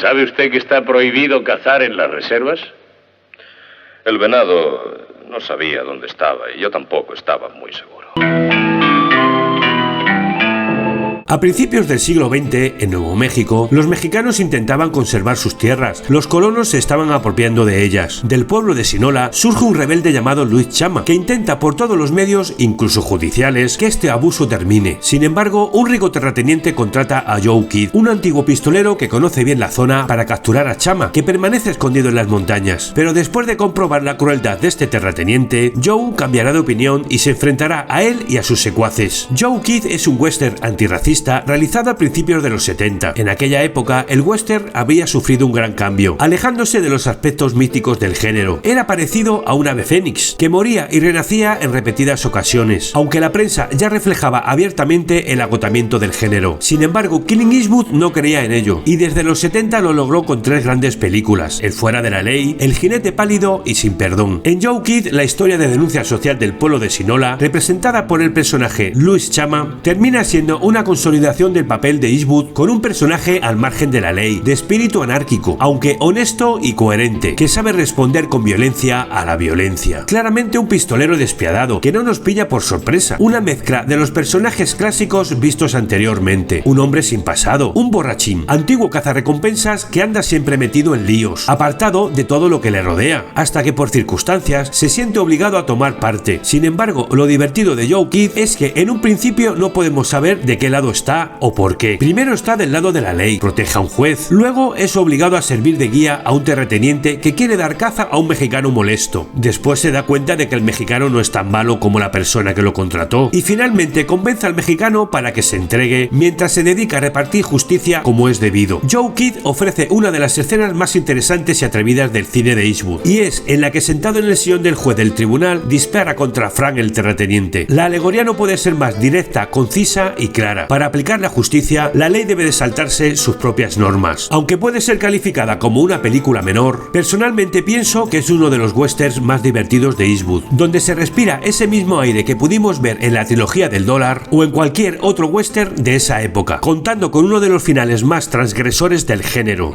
¿Sabe usted que está prohibido cazar en las reservas? El venado no sabía dónde estaba y yo tampoco estaba muy seguro. A principios del siglo XX, en Nuevo México, los mexicanos intentaban conservar sus tierras. Los colonos se estaban apropiando de ellas. Del pueblo de Sinaloa surge un rebelde llamado Luis Chama, que intenta por todos los medios, incluso judiciales, que este abuso termine. Sin embargo, un rico terrateniente contrata a Joe Kidd, un antiguo pistolero que conoce bien la zona, para capturar a Chama, que permanece escondido en las montañas. Pero después de comprobar la crueldad de este terrateniente, Joe cambiará de opinión y se enfrentará a él y a sus secuaces. Joe Kidd es un western antirracista realizado a principios de los 70. En aquella época, el western había sufrido un gran cambio, alejándose de los aspectos místicos del género. Era parecido a un ave fénix, que moría y renacía en repetidas ocasiones, aunque la prensa ya reflejaba abiertamente el agotamiento del género. Sin embargo, Clint Eastwood no creía en ello, y desde los 70 lo logró con 3 grandes películas: El fuera de la ley, El jinete pálido y Sin perdón. En Joe Kidd, la historia de denuncia social del pueblo de Sinaloa, representada por el personaje Luis Chama, termina siendo una consolidación del papel de Eastwood con un personaje al margen de la ley, de espíritu anárquico, aunque honesto y coherente, que sabe responder con violencia a la violencia. Claramente un pistolero despiadado, que no nos pilla por sorpresa, una mezcla de los personajes clásicos vistos anteriormente, un hombre sin pasado, un borrachín, antiguo cazarrecompensas que anda siempre metido en líos, apartado de todo lo que le rodea, hasta que por circunstancias se siente obligado a tomar parte. Sin embargo, lo divertido de Joe Kidd es que en un principio no podemos saber de qué lado está o por qué. Primero está del lado de la ley, protege a un juez, luego es obligado a servir de guía a un terrateniente que quiere dar caza a un mexicano molesto. Después se da cuenta de que el mexicano no es tan malo como la persona que lo contrató, y finalmente convence al mexicano para que se entregue, mientras se dedica a repartir justicia como es debido. Joe Kidd ofrece una de las escenas más interesantes y atrevidas del cine de Eastwood, y es en la que, sentado en el sillón del juez del tribunal, dispara contra Frank el terrateniente. La alegoría no puede ser más directa, concisa y clara. Para aplicar la justicia, la ley debe de saltarse sus propias normas. Aunque puede ser calificada como una película menor, personalmente pienso que es uno de los westerns más divertidos de Eastwood, donde se respira ese mismo aire que pudimos ver en la trilogía del dólar o en cualquier otro western de esa época, contando con uno de los finales más transgresores del género.